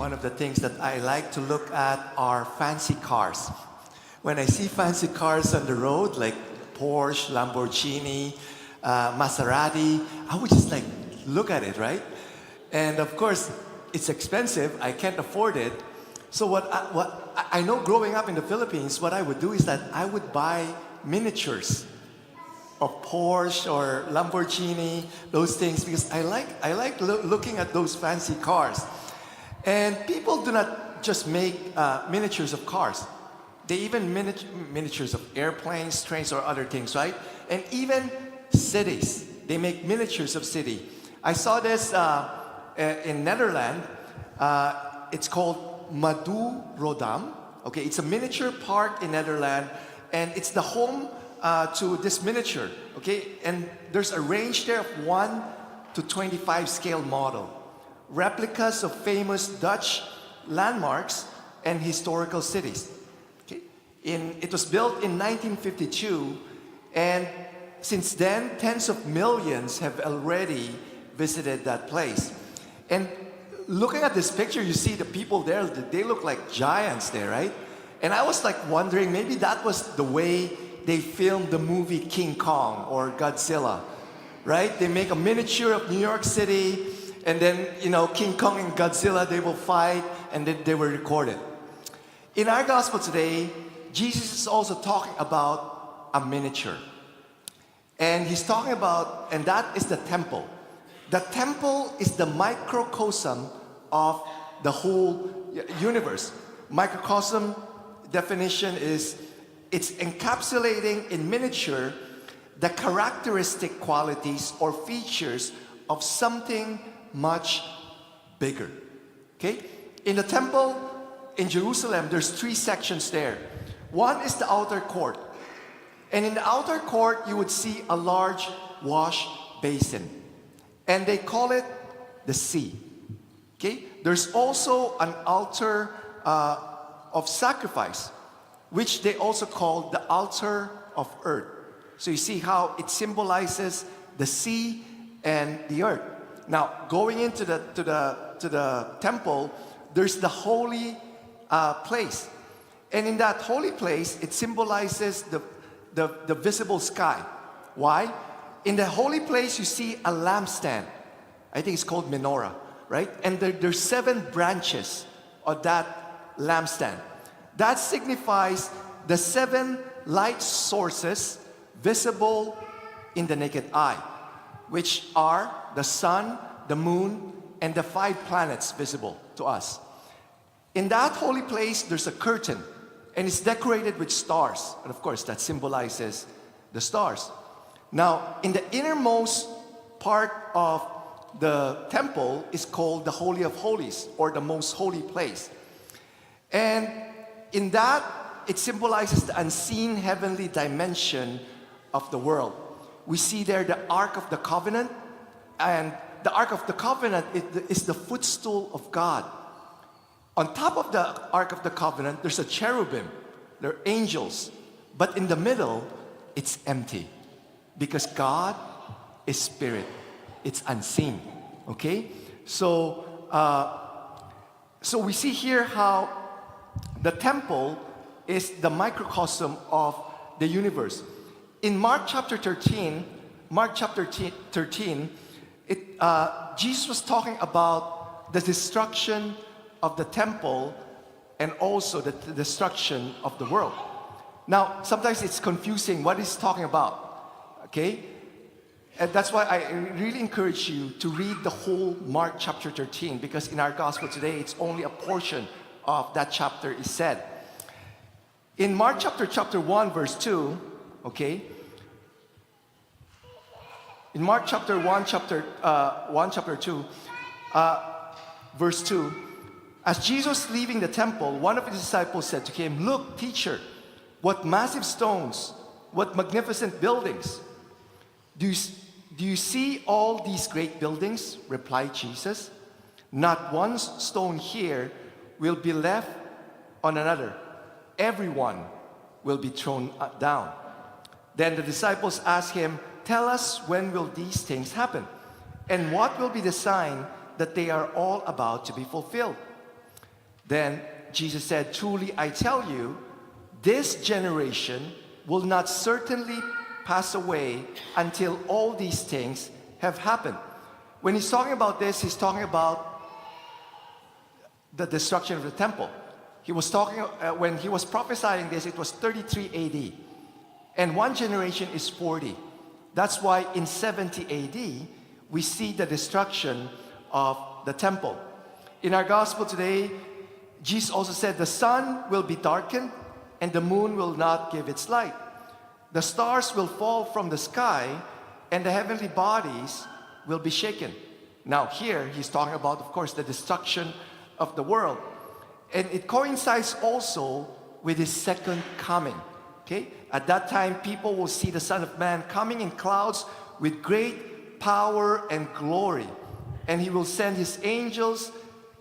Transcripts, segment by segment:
one of the things that I like to look at are fancy cars. When I see fancy cars on the road, like Porsche, Lamborghini, Maserati, I would just like look at it, right? And of course, it's expensive. I can't afford it. So what I know growing up in the Philippines, what I would do is that I would buy miniatures of Porsche or Lamborghini, those things, because I like looking at those fancy cars. And people do not just make miniatures of cars. They even miniatures of airplanes, trains, or other things, right? And even cities. They make miniatures of city. I saw this in Netherlands. It's called Madu Rodam. Okay, it's a miniature park in Netherlands, and it's the home to this miniature. Okay, and there's a range there of 1 to 25 scale model, replicas of famous Dutch landmarks and historical cities. Okay, it was built in 1952, and since then, tens of millions have already visited that place. And looking at this picture, you see the people there, they look like giants there, right? And I was like wondering, maybe that was the way they filmed the movie King Kong or Godzilla, right? They make a miniature of New York City, and then, you know, King Kong and Godzilla, they will fight, and then they were recorded. In our gospel today, Jesus is also talking about a miniature. And he's talking about, and that is the temple. The temple is the microcosm of the whole universe. Microcosm definition is it's encapsulating in miniature the characteristic qualities or features of something much bigger. Okay? In the temple in Jerusalem, there's 3 sections there. One is the outer court. And in the outer court, you would see a large wash basin. And they call it the sea. Okay? There's also an altar of sacrifice, which they also call the altar of earth. So you see how it symbolizes the sea and the earth. Now, going into the temple, there's the holy place. And in that holy place, it symbolizes the visible sky. Why? In the holy place, you see a lampstand. I think it's called menorah, right? And there's 7 branches of that lampstand. That signifies the 7 light sources visible in the naked eye, which are the sun, the moon, and the 5 planets visible to us. In that holy place, there's a curtain, and it's decorated with stars. And of course, that symbolizes the stars. Now, in the innermost part of the temple is called the Holy of Holies, or the most holy place. And in that, it symbolizes the unseen heavenly dimension of the world. We see there the Ark of the Covenant, and the Ark of the Covenant is the footstool of God. On top of the Ark of the Covenant, there's a cherubim. They're angels. But in the middle, it's empty. Because God is spirit. It's unseen. Okay? So we see here how the temple is the microcosm of the universe. In Mark chapter 13, Jesus was talking about the destruction of the temple and also the destruction of the world. Now, sometimes it's confusing what he's talking about. Okay? And that's why I really encourage you to read the whole Mark chapter 13, because in our gospel today, it's only a portion of that chapter is said. In Mark chapter 1, verse 2, okay? In Mark chapter 2, verse 2, as Jesus was leaving the temple, one of his disciples said to him, "Look, teacher, what massive stones, what magnificent buildings. Do you see all these great buildings?" replied Jesus. "Not one stone here will be left on another. Everyone will be thrown down." Then the disciples asked him, "Tell us, when will these things happen? And what will be the sign that they are all about to be fulfilled?" Then Jesus said, "Truly I tell you, this generation will not certainly pass away until all these things have happened." When he's talking about this, he's talking about the destruction of the temple. He was talking, when he was prophesying this, it was 33 AD. And one generation is 40. That's why in 70 AD, we see the destruction of the temple. In our gospel today, Jesus also said, "The sun will be darkened and the moon will not give its light. The stars will fall from the sky and the heavenly bodies will be shaken." Now here, he's talking about, of course, the destruction of the world. And it coincides also with his second coming. Okay? At that time, people will see the Son of Man coming in clouds with great power and glory. And he will send his angels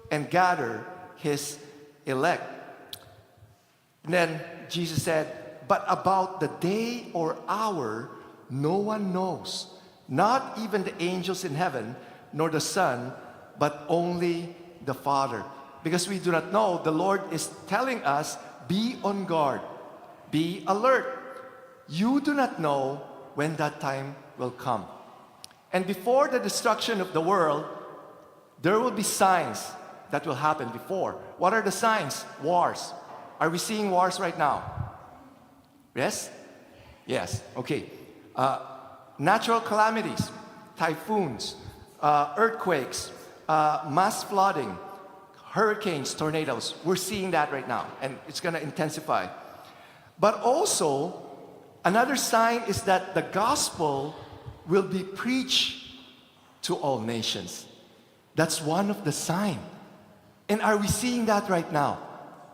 and gather his elect. And then Jesus said, "But about the day or hour, no one knows, not even the angels in heaven, nor the Son, but only the Father." Because we do not know, the Lord is telling us, be on guard, be alert. You do not know when that time will come. And before the destruction of the world, there will be signs that will happen before. What are the signs? Wars. Are we seeing wars right now? Yes? Yes, okay. Natural calamities, typhoons, earthquakes, mass flooding, hurricanes, tornadoes. We're seeing that right now, and it's going to intensify. But also, another sign is that the gospel will be preached to all nations. That's one of the signs. And are we seeing that right now?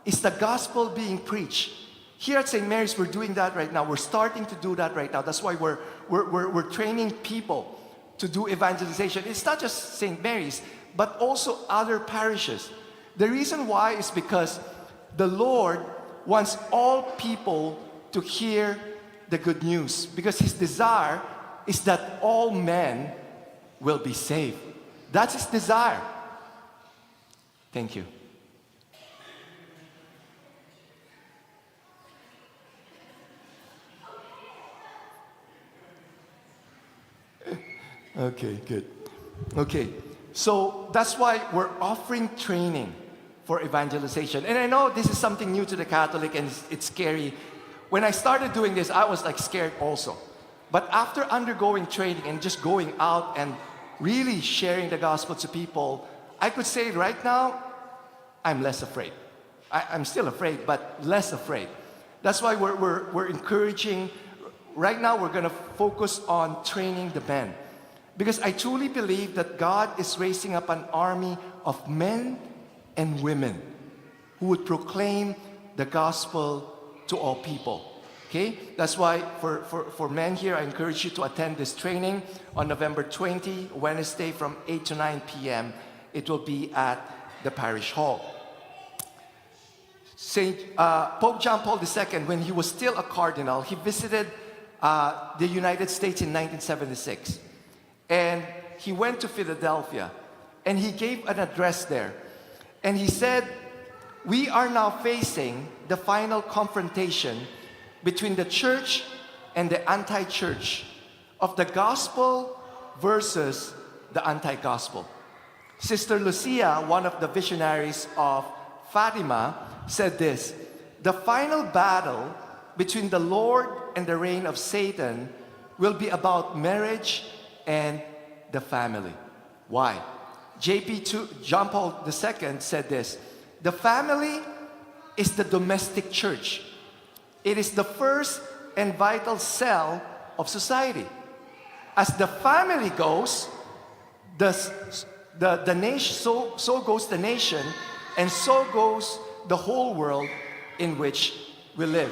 Is the gospel being preached? Here at St. Mary's, we're doing that right now. We're starting to do that right now. That's why we're training people to do evangelization. It's not just St. Mary's, but also other parishes. The reason why is because the Lord wants all people to hear the good news. Because his desire is that all men will be saved. That's his desire. Thank you. Okay, good. Okay, so that's why we're offering training for evangelization. And I know this is something new to the Catholic and it's scary. When I started doing this, I was like scared also. But after undergoing training and just going out and really sharing the gospel to people, I could say right now, I'm less afraid. I'm still afraid, but less afraid. That's why we're encouraging. Right now, we're going to focus on training the men. Because I truly believe that God is raising up an army of men and women who would proclaim the gospel to all people. Okay? That's why for men here, I encourage you to attend this training on November 20, Wednesday from 8 to 9 p.m. It will be at the Parish Hall. Pope John Paul II, when he was still a cardinal, he visited the United States in 1976. And he went to Philadelphia, and he gave an address there. And he said, "We are now facing the final confrontation between the church and the anti-church, of the gospel versus the anti-gospel." Sister Lucia, one of the visionaries of Fatima, said this: "The final battle between the Lord and the reign of Satan will be about marriage and the family." Why? John Paul II said this: "The family is the domestic church. It is the first and vital cell of society. As the family goes, the nation, so goes the nation, and so goes the whole world in which we live."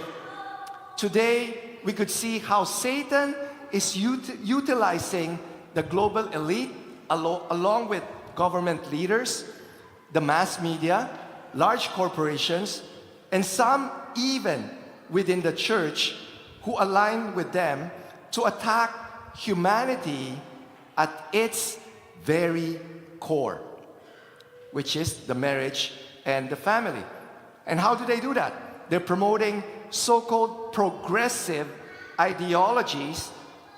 Today, we could see how Satan is utilizing the global elite along with government leaders, the mass media, large corporations, and some even within the church who align with them to attack humanity at its very core, which is the marriage and the family. And how do they do that? They're promoting so-called progressive ideologies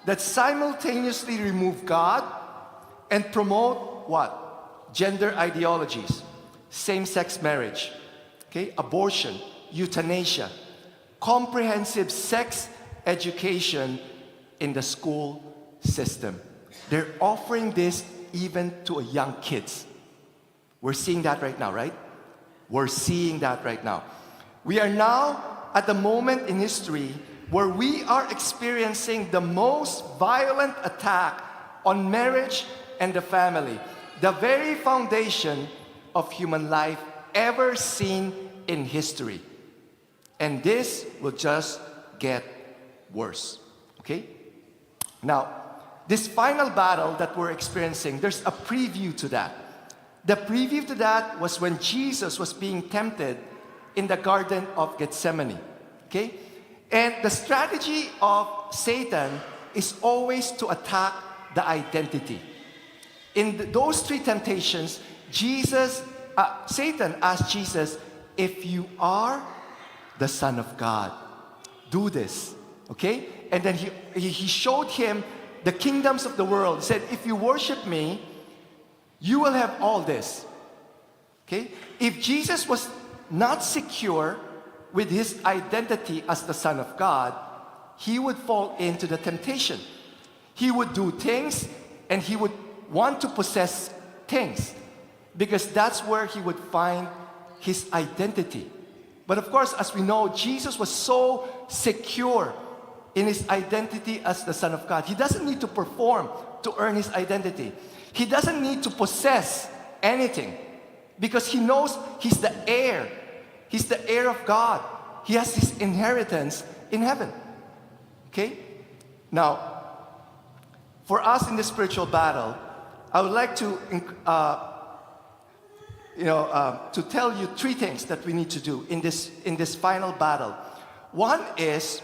that simultaneously remove God and promote what? Gender ideologies, same-sex marriage, okay, abortion, euthanasia, comprehensive sex education in the school system. They're offering this even to young kids. We're seeing that right now, right? We're seeing that right now. We are now at the moment in history where we are experiencing the most violent attack on marriage and the family, the very foundation of human life ever seen in history. And this will just get worse, okay? Now, this final battle that we're experiencing, there's a preview to that. The preview to that was when Jesus was being tempted in the Garden of Gethsemane, okay? And the strategy of Satan is always to attack the identity. In those three temptations, Satan asked Jesus, if you are the Son of God, do this, okay? And then he showed him the kingdoms of the world. He said, if you worship me, you will have all this, okay? If Jesus was not secure with his identity as the Son of God, he would fall into the temptation. He would do things and he would want to possess things because that's where he would find his identity. But of course, as we know, Jesus was so secure in his identity as the Son of God. He doesn't need to perform to earn his identity. He doesn't need to possess anything because he knows he's the heir. He's the heir of God. He has his inheritance in heaven. Okay? Now, for us in the spiritual battle, I would like to tell you three things that we need to do in this final battle. One is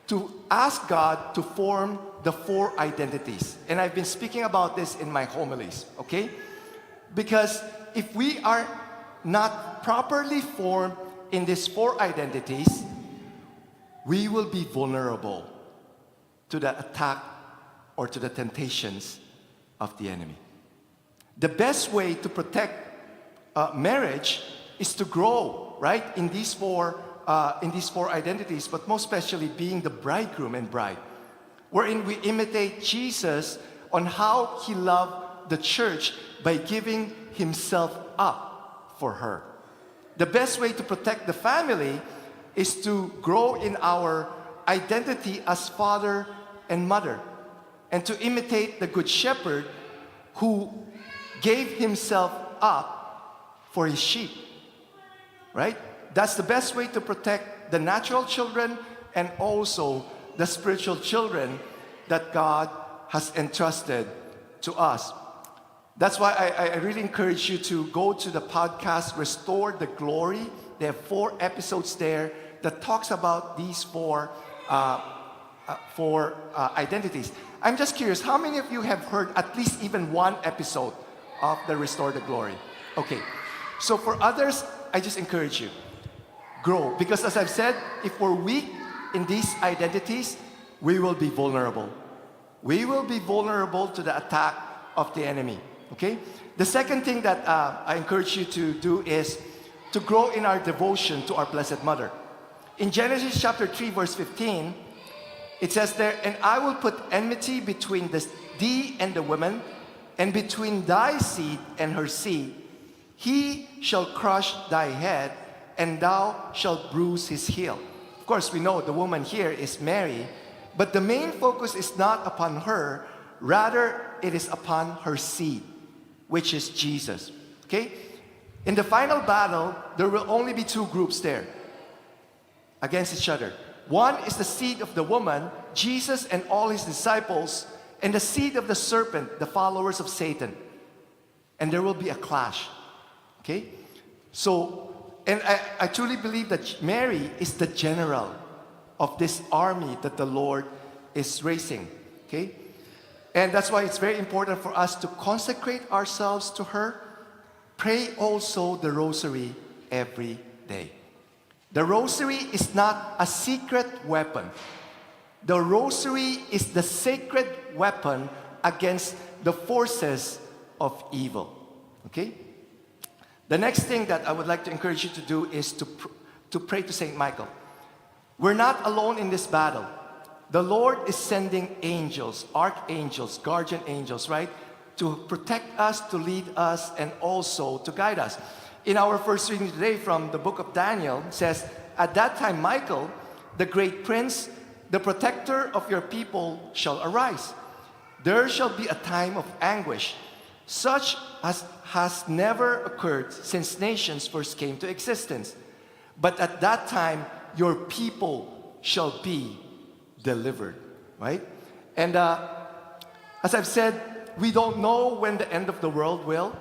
to ask God to form the 4 identities. And I've been speaking about this in my homilies, okay? Because if we are not properly formed in these 4 identities, we will be vulnerable to the attack or to the temptations of the enemy. The best way to protect marriage is to grow, right, in these four identities, but most especially being the bridegroom and bride, wherein we imitate Jesus on how he loved the church by giving himself up for her. The best way to protect the family is to grow in our identity as father and mother, and to imitate the good shepherd who gave himself up for his sheep, right? That's the best way to protect the natural children and also the spiritual children that God has entrusted to us. That's why I really encourage you to go to the podcast, Restore the Glory. They have 4 episodes there that talks about these 4 identities. I'm just curious, how many of you have heard at least even one episode of the Restore the Glory? Okay, so for others, I just encourage you, grow. Because as I've said, if we're weak in these identities, we will be vulnerable. We will be vulnerable to the attack of the enemy, okay? The second thing that I encourage you to do is to grow in our devotion to our Blessed Mother. In Genesis chapter 3, verse 15, it says there, and I will put enmity between thee and the woman, and between thy seed and her seed. He shall crush thy head, and thou shalt bruise his heel. Of course, we know the woman here is Mary, but the main focus is not upon her, rather it is upon her seed, which is Jesus. Okay? In the final battle, there will only be 2 groups there against each other. One is the seed of the woman, Jesus and all his disciples, and the seed of the serpent, the followers of Satan. And there will be a clash. Okay? So, and I truly believe that Mary is the general of this army that the Lord is raising. Okay? And that's why it's very important for us to consecrate ourselves to her. Pray also the rosary every day. The rosary is not a secret weapon. The rosary is the sacred weapon against the forces of evil. Okay? The next thing that I would like to encourage you to do is to pray to Saint Michael. We're not alone in this battle. The Lord is sending angels, archangels, guardian angels, right? To protect us, to lead us, and also to guide us. In our first reading today from the book of Daniel, it says, "At that time Michael, the great prince, the protector of your people, shall arise. There shall be a time of anguish, such as has never occurred since nations first came to existence. But at that time your people shall be delivered." Right? And as I've said, we don't know when the end of the world will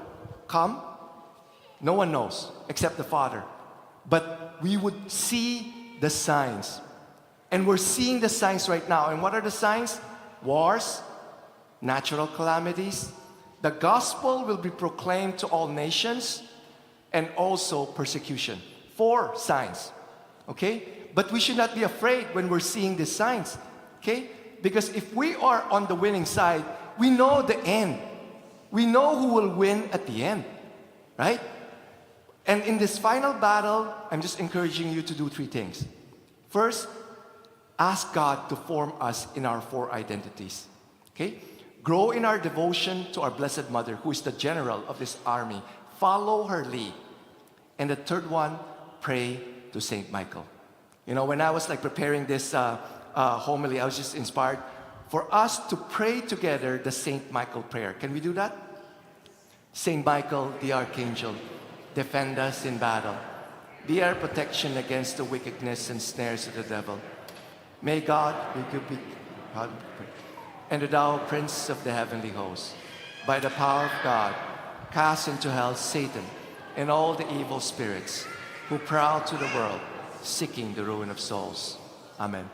come. No one knows except the Father. But we would see the signs. And we're seeing the signs right now. And what are the signs? Wars, natural calamities. The gospel will be proclaimed to all nations, and also persecution. 4 signs. Okay? But we should not be afraid when we're seeing these signs. Okay? Because if we are on the winning side, we know the end. We know who will win at the end. Right? And in this final battle, I'm just encouraging you to do 3 things. First, ask God to form us in our 4 identities. Okay? Grow in our devotion to our Blessed Mother, who is the general of this army. Follow her lead. And the third one, pray to Saint Michael. You know, when I was preparing this homily, I was just inspired for us to pray together the Saint Michael prayer. Can we do that? Saint Michael, the Archangel, defend us in battle. Be our protection against the wickedness and snares of the devil. May God be and thou, Prince of the heavenly host, by the power of God, cast into hell Satan and all the evil spirits who prowl to the world, seeking the ruin of souls. Amen.